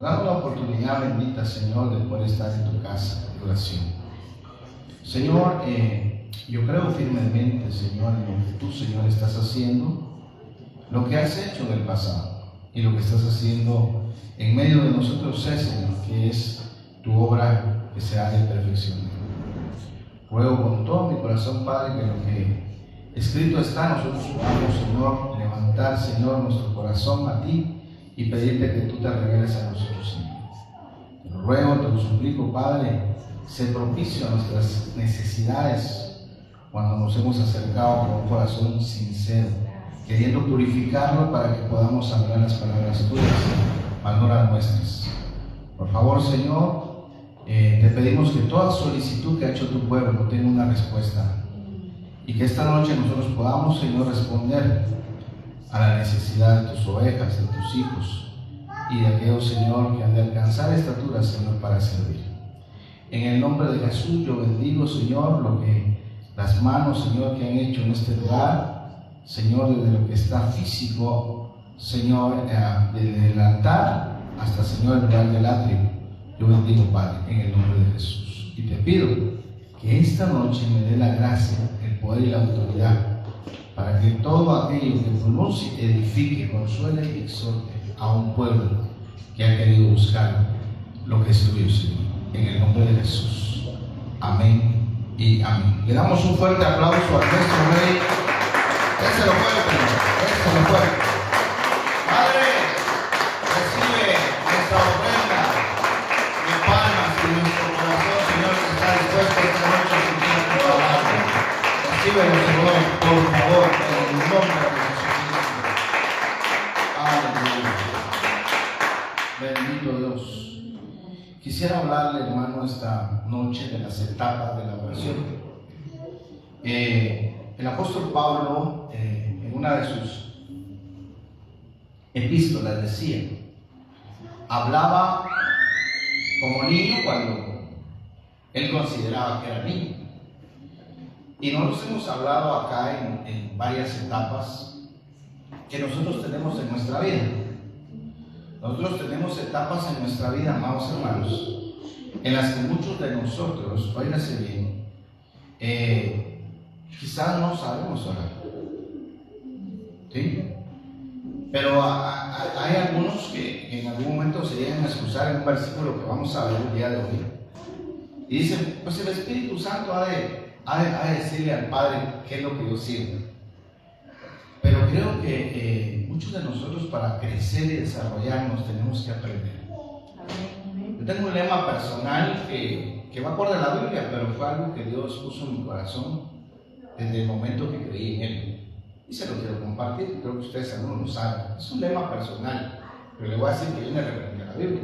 Dame la oportunidad bendita, Señor, de poder estar en tu casa de oración. Señor, yo creo firmemente, Señor, en lo que tú, Señor, estás haciendo, lo que has hecho en el pasado y lo que estás haciendo en medio de nosotros es, Señor, que es tu obra que se haga en perfección. Ruego con todo mi corazón, Padre, que lo que escrito está, nosotros podamos, Señor, levantar, Señor, nuestro corazón a ti y pedirte que tú te reveles a nosotros, Señor. Te lo ruego, te lo suplico, Padre, sé propicio a nuestras necesidades cuando nos hemos acercado con un corazón sincero, queriendo purificarlo para que podamos hablar las palabras tuyas, mas no las nuestras. Por favor, Señor, te pedimos que toda solicitud que ha hecho tu pueblo tenga una respuesta y que esta noche nosotros podamos, Señor, responder a la necesidad de tus ovejas, de tus hijos y de aquellos, Señor, que han de alcanzar estatura, Señor, para servir. En el nombre de Jesús yo bendigo, Señor, lo que las manos, Señor, que han hecho en este lugar, Señor, desde lo que está físico, Señor, desde el altar hasta, Señor, el lugar del atrio. Yo bendigo, Padre, en el nombre de Jesús. Y te pido que esta noche me dé la gracia, el poder y la autoridad para que todo aquello que pronuncie, edifique, consuele y exhorte a un pueblo que ha querido buscar lo que es tuyo, Señor. En el nombre de Jesús. Amén y amén. Le damos un fuerte aplauso a nuestro Rey. Déselo fuerte, déselo fuerte. Padre, recibe nuestra ofrenda de palmas y nuestro corazón, Señor, que está dispuesto esta noche a sentir tu palabra. Recíbelo, Señor, por favor, en el nombre de Jesucristo. Aleluya. Bendito Dios. Quisiera hablarle, hermano, esta noche de las etapas de la oración. El apóstol Pablo, en una de sus epístolas, decía, hablaba como niño cuando él consideraba que era niño. Y nosotros hemos hablado acá en varias etapas que nosotros tenemos en nuestra vida. Nosotros tenemos etapas en nuestra vida, amados hermanos, en las que muchos de nosotros, óigase bien, quizás no sabemos orar, ¿sí? Pero hay algunos que en algún momento se llegan a excusar en un versículo que vamos a ver el día de hoy. Y dicen, pues el Espíritu Santo ha de decirle al Padre qué es lo que yo sirvo. Pero creo que muchos de nosotros, para crecer y desarrollarnos, tenemos que aprender. Yo tengo un lema personal que va acorde a la Biblia, pero fue algo que Dios puso en mi corazón desde el momento que creí en Él. Y se lo quiero compartir, creo que ustedes algunos lo saben. Es un lema personal, pero le voy a decir que viene referente a la Biblia.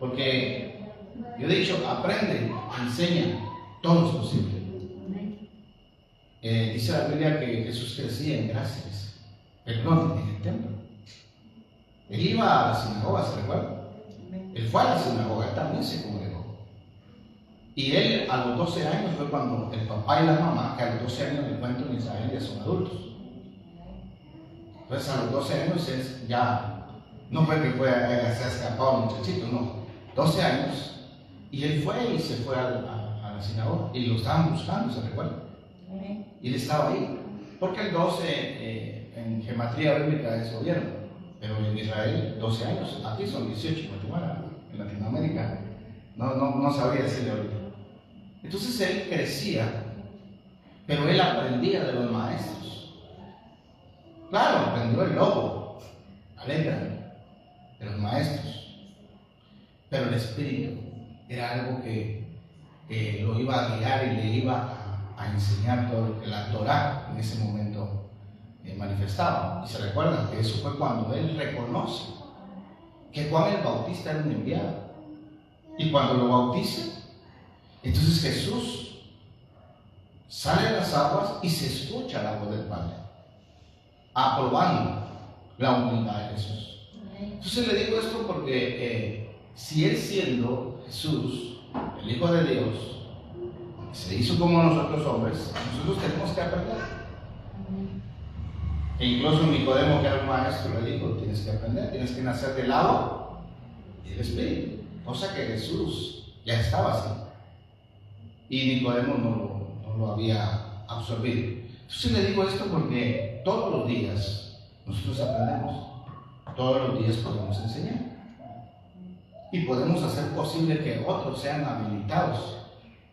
Porque yo he dicho, aprende, enseña, todo es posible. Dice la Biblia que Jesús crecía en gracias, perdón, en el templo. Él iba a la sinagoga, ¿se recuerda? Él fue a la sinagoga, él también se congregó. Y él a los 12 años fue cuando el papá y la mamá, que a los 12 años, le cuento en Israel, ya son adultos. Entonces a los 12 años él ya, no fue que se ha escapado el muchachito, no, 12 años. Y él fue y se fue a la sinagoga y lo estaban buscando, ¿se recuerda? Y él estaba ahí, porque el 12 en gematría bíblica es gobierno, pero en Israel 12 años, aquí son 18 en Guatemala, en Latinoamérica, no sabría decirle ahorita. Entonces él crecía, pero él aprendía de los maestros. Claro, aprendió el lobo, alégrame, de los maestros, pero el Espíritu era algo que lo iba a guiar y le iba a enseñar todo lo que la Torá en ese momento manifestaba. Y se recuerda que eso fue cuando él reconoce que Juan el Bautista era un enviado. Y cuando lo bautiza, entonces Jesús sale de las aguas y se escucha la voz del Padre, aprobando la humildad de Jesús. Entonces le digo esto porque si él, siendo Jesús, el Hijo de Dios, se hizo como nosotros hombres, nosotros tenemos que aprender. E incluso Nicodemo, que era un maestro, le dijo, tienes que aprender, tienes que nacer del agua el Espíritu, cosa que Jesús ya estaba así. Y Nicodemo no lo había absorbido. Entonces le digo esto porque todos los días nosotros aprendemos, todos los días podemos enseñar y podemos hacer posible que otros sean habilitados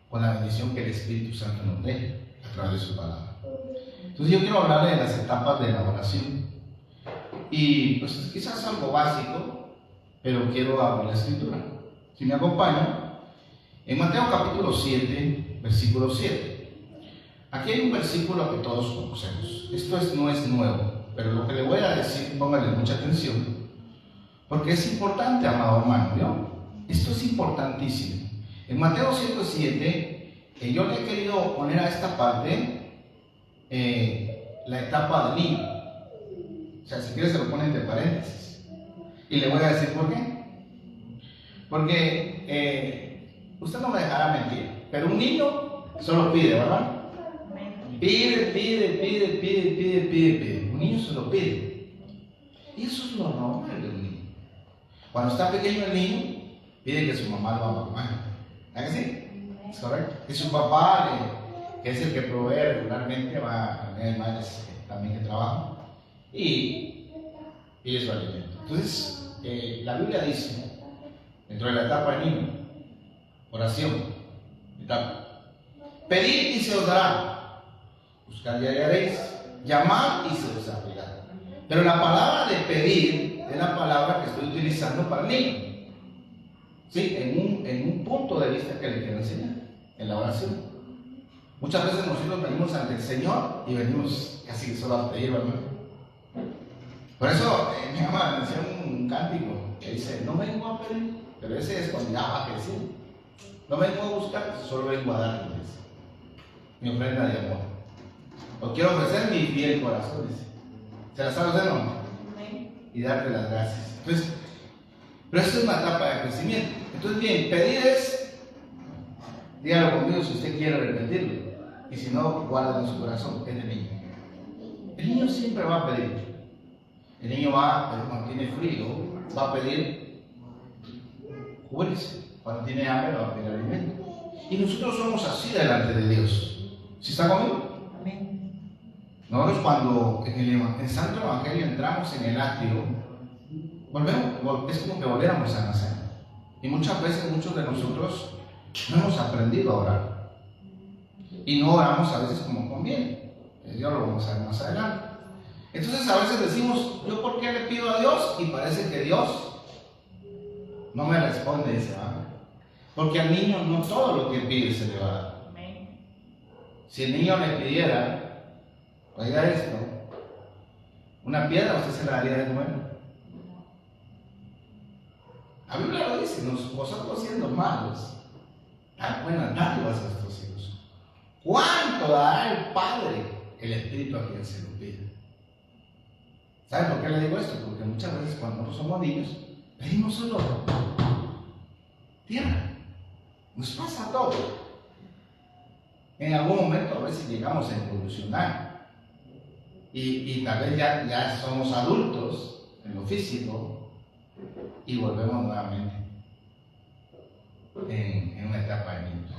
con la bendición que el Espíritu Santo nos dé a través de su palabra. Entonces yo quiero hablarle de las etapas de la oración y pues quizás algo básico, pero quiero abrir la escritura. Si me acompañan, en Mateo capítulo 7, versículo 7. Aquí hay un versículo que todos conocemos. Esto no es nuevo, pero lo que le voy a decir, póngale mucha atención, porque es importante, amado hermano, ¿no? Esto es importantísimo. En Mateo 7, yo le he querido poner a esta parte la etapa del niño. O sea, si quiere se lo ponen de paréntesis. Y le voy a decir por qué. Porque usted no me dejará mentir, pero un niño solo pide, ¿verdad? Pide. Un niño se lo pide. Y eso es lo normal de un niño. Cuando está pequeño el niño, pide que su mamá lo amamanten. ¿Verdad que sí? ¿Es correcto? Que su papá, que es el que provee regularmente, hay madres también que trabajan, y pide su alimento. Entonces, la Biblia dice, dentro de la etapa del niño, oración, etapa, pedid y se os dará. Buscar y hallaréis, llamar y se os abrirá. Pero la palabra de pedir es la palabra que estoy utilizando para el niño. Sí, en un punto de vista que le quiero enseñar, en la oración. Muchas veces nosotros venimos ante el Señor y venimos casi solo a pedir, ¿verdad? Por eso me llama la atención un cántico que dice, no vengo a pedir, pero ese es cuando ya va a crecer. No vengo a buscar, solo vengo a darles mi ofrenda de amor. Os quiero ofrecer mi fiel corazón, dice. ¿Se la sabe usted, no? Y darte las gracias. Entonces, pero esto es una etapa de crecimiento. Entonces, bien, pedir es, dígalo conmigo si usted quiere repetirlo. Y si no, guarda en su corazón, es el niño. El niño siempre va a pedir. El niño cuando tiene frío, va a pedir cúbrese. Cuando tiene hambre, va a pedir alimento. Y nosotros somos así delante de Dios. ¿Sí está conmigo? Nosotros cuando en el Santo Evangelio entramos en el atrio, es como que volviéramos a nacer. Y muchas veces muchos de nosotros no hemos aprendido a orar. Y no oramos a veces como conviene. Ya lo vamos a ver más adelante. Entonces a veces decimos, ¿yo por qué le pido a Dios? Y parece que Dios no me responde, dice, porque al niño no todo lo que pide se le va a dar. Si el niño le pidiera, oiga esto, una piedra, usted se la daría de comer. La Biblia lo dice, vosotros siendo malos, dan buenas dádivas a nuestros hijos. ¿Cuánto dará el Padre el Espíritu a quien se lo pide? ¿Saben por qué le digo esto? Porque muchas veces cuando nosotros somos niños, pedimos solo tierra. Nos pasa todo. En algún momento a veces llegamos a evolucionar. Y tal vez ya somos adultos en lo físico y volvemos nuevamente en una etapa de niños.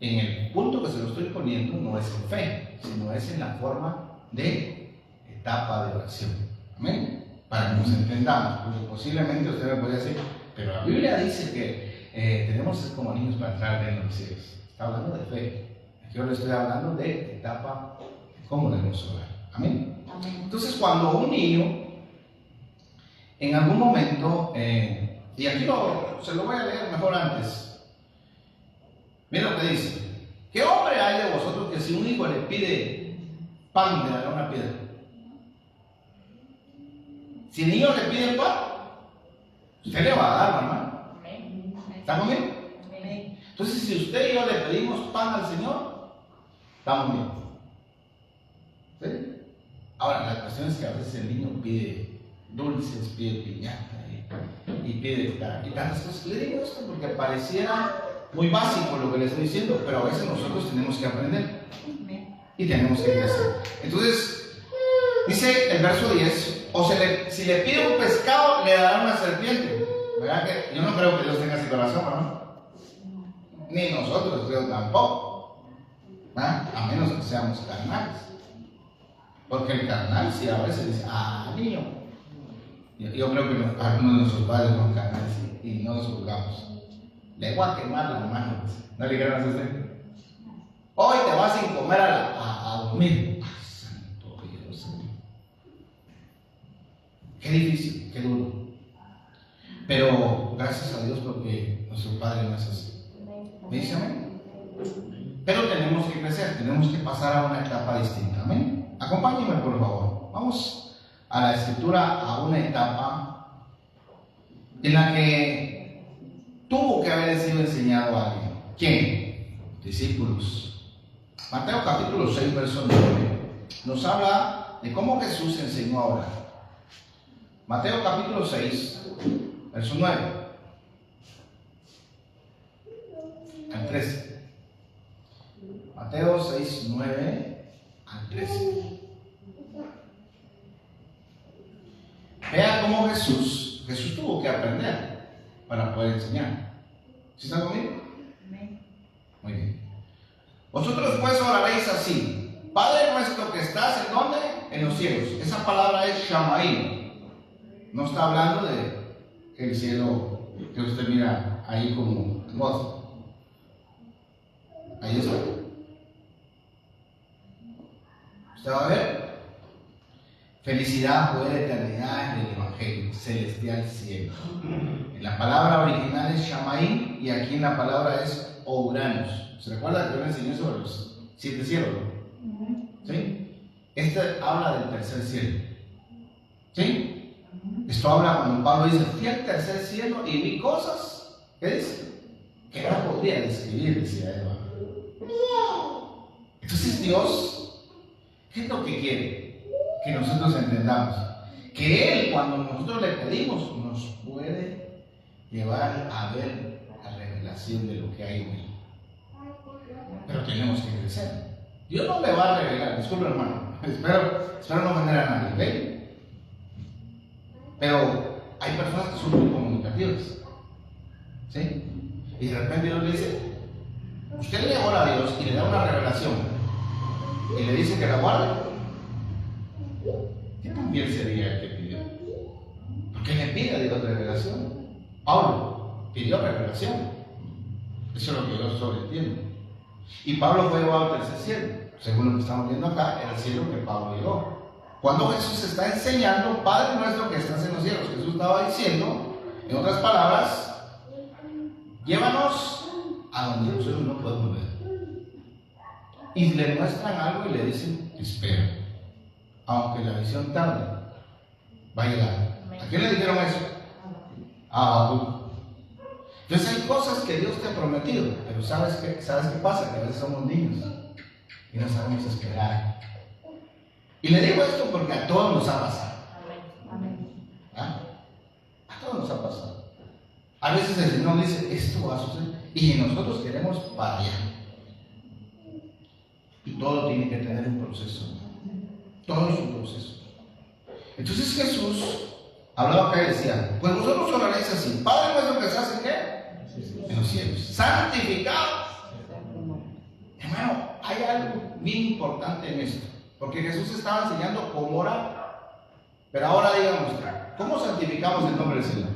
En el punto que se lo estoy poniendo no es en fe, sino es en la forma de etapa de oración. ¿Amén? Para que nos entendamos, porque posiblemente usted me podría decir, pero la Biblia dice que tenemos que ser como niños para entrar en los cielos. Está hablando de fe. Aquí yo le estoy hablando de etapa de cómo debemos orar. Amén. Amén. Entonces, cuando un niño, en algún momento, y aquí se lo voy a leer mejor antes. Mira lo que dice. ¿Qué hombre hay de vosotros que si un hijo le pide pan, le dará una piedra? Si el niño le pide pan, usted le va a dar, hermano. ¿Está conmigo? Entonces, si usted y yo le pedimos pan al Señor, estamos bien. ¿Sí? Ahora, la cuestión es que a veces el niño pide dulces, pide piñata y pide tantas cosas. Le digo esto porque pareciera muy básico lo que le estoy diciendo, pero a veces nosotros tenemos que aprender y tenemos que crecer. Entonces, dice el verso 10, si le pide un pescado, le dará una serpiente. ¿Verdad que yo no creo que Dios tenga ese corazón, ¿no? Ni nosotros, creo tampoco. ¿Ah? A menos que seamos carnales. Porque el carnal sí a veces dice, niño. Yo creo que algunos de nuestros padres son carnales y no los juzgamos. Le voy a quemar las manos. ¿No le dijeron a usted? Hoy te vas sin comer a dormir. Ay, santo Dios. Qué difícil, qué duro. Pero gracias a Dios porque nuestro Padre no es así. ¿Me dice amén? Pero tenemos que crecer, tenemos que pasar a una etapa distinta. Amén. Acompáñenme por favor. Vamos a la escritura, a una etapa en la que tuvo que haber sido enseñado a alguien. ¿Quién? Discípulos. Mateo capítulo 6, verso 9 nos habla de cómo Jesús enseñó a orar. Mateo capítulo 6, verso 9 al 13. Mateo 6, 9 al 13. Vea cómo Jesús tuvo que aprender para poder enseñar. ¿Sí están conmigo? Muy bien. Vosotros pues oraréis así: Padre nuestro que estás, ¿en dónde? En los cielos. Esa palabra es Shamaim. No está hablando de el cielo que usted mira ahí como voz. Ahí está. Usted va a ver. Felicidad, poder, eternidad en el Evangelio, celestial cielo. En la palabra original es Shamaim y aquí en la palabra es Ouranos. ¿Se recuerda que yo le enseñé sobre los 7 cielos? ¿Sí? Este habla del tercer cielo. ¿Sí? Esto habla cuando Pablo dice: fui al tercer cielo y vi cosas, ¿qué dice? Que no podría describir, decía Eva. Entonces Dios, ¿qué es lo que quiere? Que nosotros entendamos que Él, cuando nosotros le pedimos, nos puede llevar a ver la revelación de lo que hay en Él. Pero tenemos que crecer. Dios no le va a revelar, disculpe hermano, espero no ofender a nadie, ¿ve? Pero hay personas que son muy comunicativas, ¿sí? Y de repente Dios le dice, usted le ora a Dios y le da una revelación y le dice que la guarde. ¿Qué tan bien sería el que pidió? Porque le pide a Dios revelación. Pablo pidió revelación. Eso es lo que yo sobreentiendo. Y Pablo fue llevado al tercer cielo. Según lo que estamos viendo acá, era el cielo que Pablo llegó. Cuando Jesús está enseñando, Padre nuestro que estás en los cielos, Jesús estaba diciendo, en otras palabras, llévanos a donde nosotros no podemos ver. Y le muestran algo y le dicen, espera, aunque la visión tarde, va a llegar. ¿A quién le dijeron eso? A tú. Entonces hay cosas que Dios te ha prometido, pero ¿sabes qué pasa? Que a veces somos niños y no sabemos esperar. Y le digo esto porque a todos nos ha pasado. ¿Ah? A todos nos ha pasado. A veces el Señor dice, esto va a suceder, y nosotros queremos para allá. Y todo tiene que tener un proceso. Todo es un proceso. Entonces Jesús hablaba acá y decía, pues vosotros oraréis así: Padre nuestro que estás en qué? En los cielos, santificado. Hermano, hay algo bien importante en esto, porque Jesús estaba enseñando cómo orar. Pero ahora díganos, ¿cómo santificamos el nombre del Señor?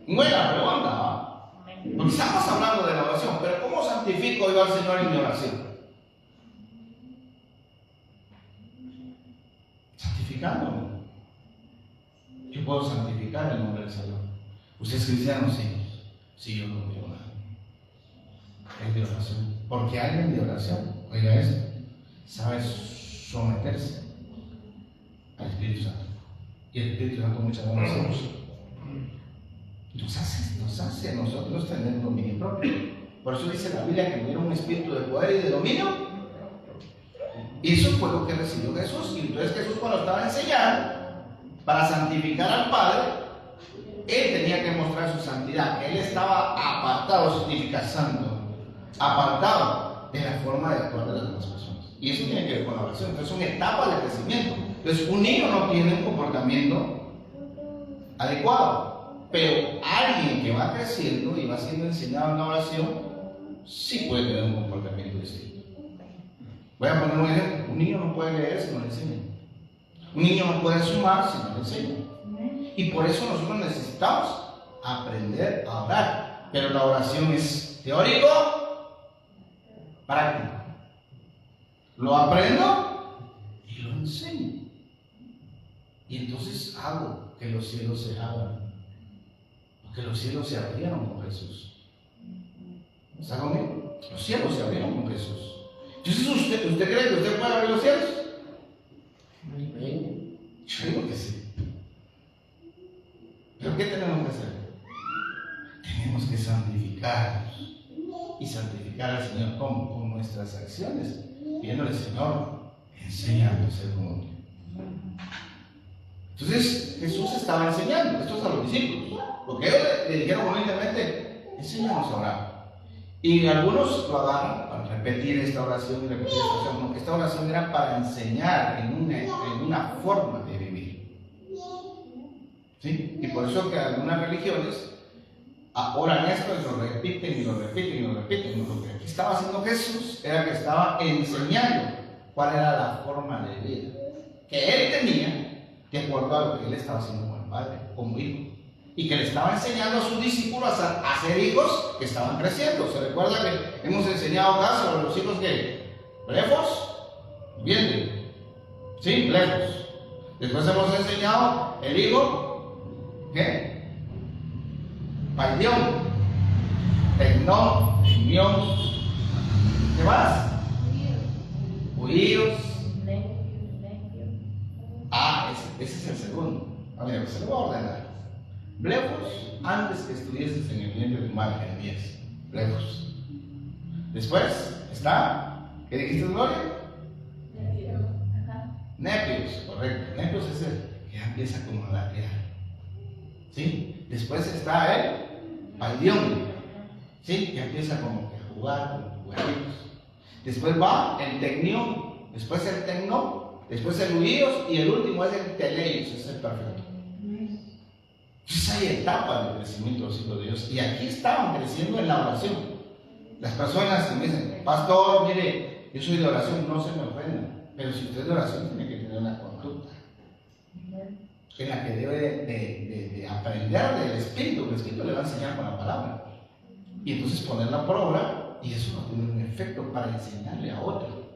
Buena pregunta, ¿va? Porque estamos hablando de la oración, pero ¿cómo santifico yo al Señor en mi oración? Santificándolo. Yo puedo santificar el nombre del Señor. ¿Usted es cristiano? Sí. Sí, yo no digo nada. Es de oración. Porque alguien de oración, oiga esto, sabe someterse al Espíritu Santo. Y el Espíritu Santo muchas veces nos hace a nosotros tener dominio propio. Por eso dice la Biblia que hubiera un espíritu de poder y de dominio. Y eso fue lo que recibió Jesús. Y entonces Jesús, cuando estaba enseñando para santificar al Padre, Él tenía que mostrar su santidad. Él estaba apartado, significa santo, apartado de la forma de actuar de las demás personas. Y eso tiene que ver con la oración. Entonces son etapas de crecimiento. Entonces un niño no tiene un comportamiento adecuado. Pero alguien que va creciendo y va siendo enseñado en la oración, sí puede tener un comportamiento distinto. Voy a poner un ejemplo. Un niño no puede leer si no le enseñan. Un niño no puede sumar si no le enseñan. Y por eso nosotros necesitamos aprender a orar. Pero la oración es teórico, práctico. Lo aprendo y lo enseño. Y entonces hago que los cielos se abran. Porque los cielos se abrieron con Jesús. ¿Está conmigo? Los cielos se abrieron con Jesús. Entonces, ¿usted cree que usted puede abrir los cielos? Yo digo que sí. ¿Pero qué tenemos que hacer? Tenemos que santificarnos. Y santificar al Señor con nuestras acciones. Pidiéndole, Señor, enséñame a ser como tú. Entonces, Jesús estaba enseñando esto a los discípulos. Porque ellos le dijeron humildemente, enséñanos a orar. Y algunos lo agarran para repetir esta oración y repetir esta oración. Porque esta oración era para enseñar en una forma de vivir. ¿Sí? Y por eso que algunas religiones oran esto y lo repiten y lo repiten y lo repiten. Lo que aquí estaba haciendo Jesús era que estaba enseñando cuál era la forma de vida que él tenía, de acuerdo a lo que él estaba haciendo como padre, como hijo. Y que le estaba enseñando a sus discípulos a ser hijos que estaban creciendo. ¿Se recuerda que hemos enseñado acá sobre los hijos que? Blefos, bien, sí, blefos. Después hemos enseñado el hijo, ¿qué? Paidión, tecnón, tecnión, ¿qué más? Huíos. Ese es el segundo. A ver, se lo voy a ordenar. Blefos, antes que estuvieses en el vientre de tu madre, Jeremías. Blefos. Después está, ¿qué dijiste, Gloria? Nepios, correcto. Nepios es el que ya empieza como a latear. ¿Sí? Después está el Paidión. ¿Sí? Que empieza como que a jugar con juguetitos. Después va el Tecnión. Después el Tecnón. Después el Huíos. Y el último es el Teleios, es el perfecto. Entonces hay etapas de crecimiento de los hijos de Dios. Y aquí estaban creciendo en la oración. Las personas que me dicen, pastor, mire, yo soy de oración, no se me ofendan. Pero si usted es de oración, tiene que tener una conducta en la que debe de aprender del Espíritu. El Espíritu le va a enseñar con la palabra. Y entonces ponerla por obra, y eso va a tener un efecto para enseñarle a otro.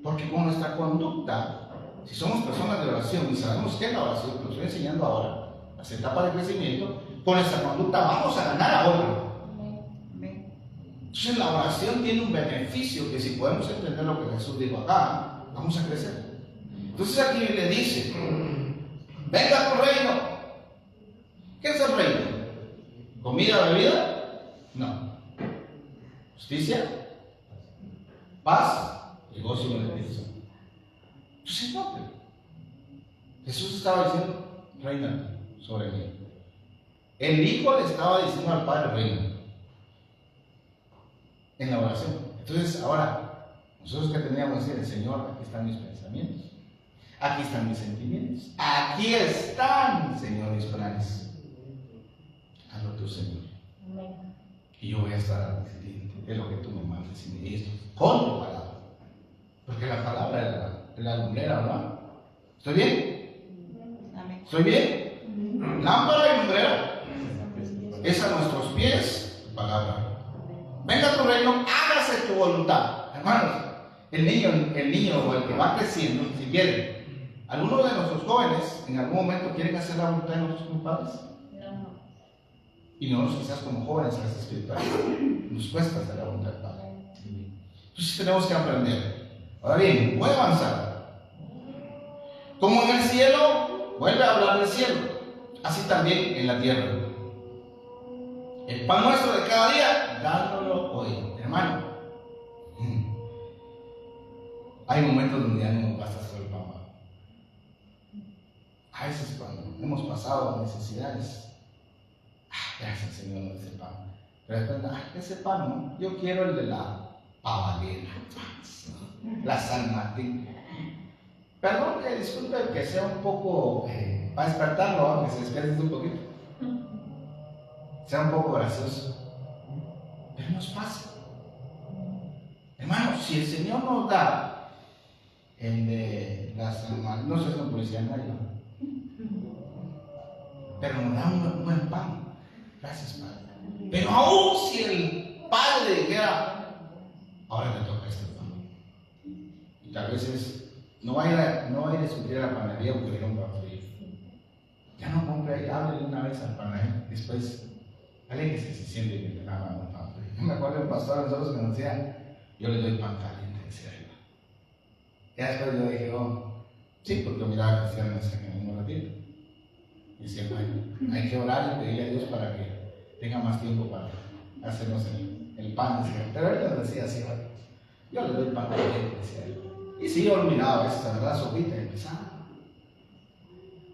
Porque con nuestra conducta, si somos personas de oración y sabemos qué es la oración, que lo estoy enseñando ahora, las etapas de crecimiento, con nuestra conducta vamos a ganar a otro. Entonces la oración tiene un beneficio que si podemos entender lo que Jesús dijo acá, vamos a crecer. Entonces aquí le dice, venga tu reino. ¿Qué es el reino? ¿Comida, bebida? No. ¿Justicia? ¿Paz? Y gozo en el Espíritu Santo. Entonces no, pero Jesús estaba diciendo, reina sobre mí. El Hijo le estaba diciendo al Padre, reina. En la oración. Entonces ahora, nosotros que teníamos que decir, Señor, aquí están mis pensamientos. Aquí están mis sentimientos. Aquí están, Señor, mis planes. Hazlo tú, Señor. Y yo voy a estar al pendiente de lo que tú me mandes y me dices con tu palabra. Porque la palabra es la lumbrera, ¿verdad? ¿Estoy bien? ¿Estoy bien? Lámpara y lumbrera. Es a nuestros pies tu palabra. Venga tu reino, hágase tu voluntad. Hermanos, el niño o el que va creciendo, si quiere, algunos de nuestros jóvenes en algún momento quieren hacer la voluntad de nuestros padres. No. Y nosotros quizás como jóvenes a las espirituales nos cuesta hacer la voluntad del Padre. Entonces tenemos que aprender. Ahora bien, voy a avanzar. Como en el cielo, vuelve a hablar del cielo. Así también en la tierra. El pan nuestro de cada día, dándolo hoy. Hermano, hay momentos donde ya no basta solo el pan. A veces cuando hemos pasado necesidades, gracias Señor, no ese pan. Pero después, ese pan no, yo quiero el de la pavalera, la San Martín. Perdón que disculpe que sea un poco para despertarlo, que se despierte un poquito. Sea un poco gracioso. Pero nos pasa. Hermanos, si el Señor nos da el de las almas, no sé si es publicidad, pero nos da un buen pan. Gracias, Padre. Pero aún si el Padre dijera, ahora te toca este pan. Y tal vez no va a ir a discutir a la panadería porque quiere un pan frío. Ya no compre ahí, háblele una vez al panadero. Después, alguien que se siente que le daban un pan frío. Yo me acuerdo del pastor a nosotros que nos decía, yo le doy pan caliente, decía él. Ya después yo dije, sí, porque miraba a cristianos en el mismo ratito. Y decía, bueno, hay que orar y pedirle a Dios para que tenga más tiempo para hacernos el pan, decía. Pero él nos decía así, ¿vale? Yo le doy pan caliente, decía él. Y sí, yo olvidaba eso, ¿verdad? Sopita y empezaba.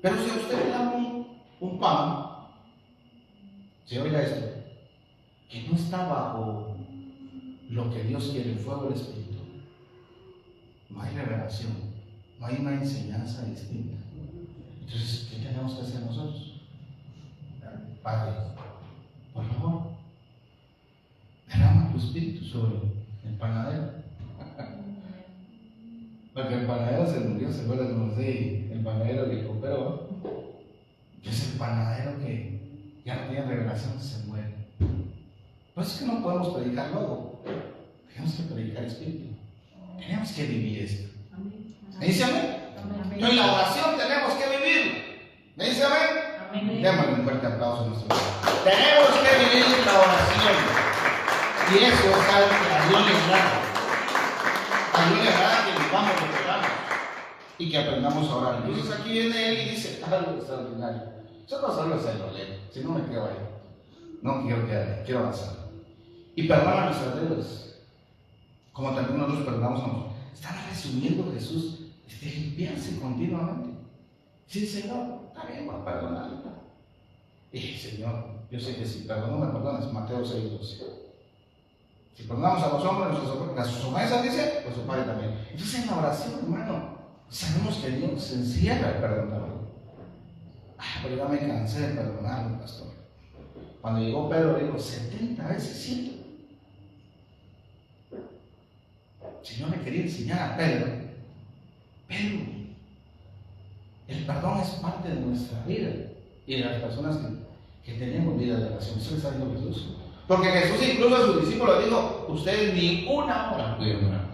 Pero si a usted le dan un pan, si oiga esto, que no está bajo lo que Dios quiere, el fuego del Espíritu, no hay revelación, no hay una enseñanza distinta. Entonces, ¿qué tenemos que hacer nosotros? Padre, por favor, derrama tu Espíritu sobre el panadero. Porque el panadero se murió, se acuerdan como si el panadero dijo, pero es el panadero que ya no tiene revelación, se muere. Por eso es que no podemos predicar luego. Tenemos que predicar Espíritu. Tenemos que vivir esto. ¿Me dice amén? Entonces la oración tenemos que vivir. ¿Me dice amén? Démosle un fuerte aplauso a nuestro Dios. Tenemos que vivir la oración. Y eso es algo que a Dios le agrada. A Dios le agrada que vivamos lo que oramos y que aprendamos a orar. Entonces aquí viene él y dice algo extraordinario. Yo no solo se lo leo, si no me quedo ahí. No quiero quedar, quiero avanzar. Y perdona nuestras deudas, como también nosotros perdonamos a nosotros. Estaba resumiendo Jesús, limpiarse continuamente. Sí, Señor, está bien, voy a perdonar. Y Señor, yo sé que si perdono me perdonas, Mateo 6:12. Si perdonamos a los hombres, sus ofensas, dice, pues su Padre también. Entonces en la oración, hermano, sabemos que Dios se encierra el perdón también. Pero ya me cansé de perdonarlo, pastor. Cuando llegó Pedro, dijo 70 veces 100. El Señor le quería enseñar a Pedro, el perdón es parte de nuestra vida y de las personas que tenemos vida de oración. Eso está diciendo Jesús. Porque Jesús incluso a sus discípulos dijo, ustedes ni una hora pudieron orar.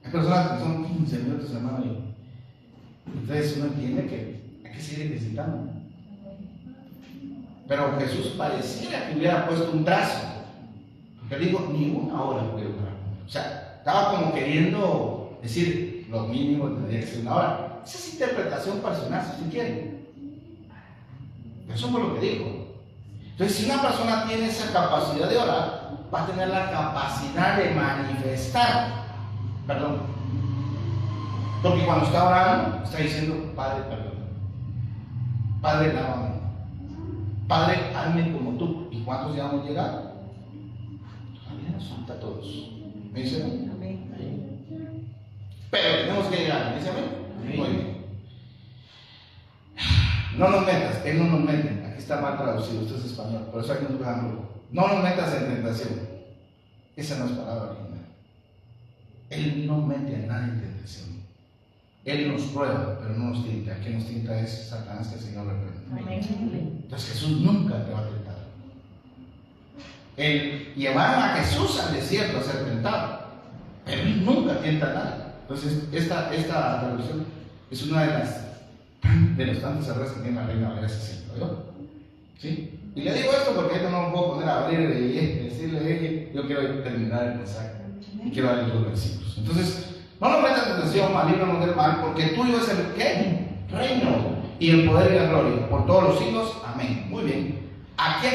Hay personas que son 15 minutos, hermano, y entonces uno entiende que hay que seguir necesitando. Pero Jesús pareciera que hubiera puesto un trazo. Porque digo, ni una hora pudieron orar. O sea, estaba como queriendo decir, lo mínimo tendría que ser una hora. Esa es interpretación personal, si usted quiere. Eso fue lo que dijo. Entonces, si una persona tiene esa capacidad de orar, va a tener la capacidad de manifestar. Perdón. Porque cuando está orando, está diciendo, Padre, perdón. Padre, lávame. Padre, hazme como tú. ¿Y cuántos ya hemos llegado? Todavía nos falta a todos. ¿Me dice amén? Amén. Pero tenemos que llegar. ¿Me dice amén? Muy bien. No nos metas, Él no nos mete. Aquí está mal traducido, esto es español, por eso aquí nos dejamos. No nos metas en tentación. Esa no es palabra original. Él no mete a nadie en tentación. Él nos prueba, pero no nos tienta. El que nos tienta es Satanás, que el Señor reprende. Entonces Jesús nunca te va a tentar. Llevaron a Jesús al desierto a ser tentado, pero Él nunca tienta a nadie. Entonces esta traducción es una de los tantos errores que tiene la Reina Valera 60, ¿no? ¿Sí? Y le digo esto porque ahorita no me puedo poner a abrir y decirle, yo quiero terminar el mensaje y quiero darle los versículos. Entonces, no nos metas en tentación, mal, líbranos del mal, porque tuyo es el ¿qué? Reino y el poder y la gloria por todos los siglos. Amén. Muy bien. Aquí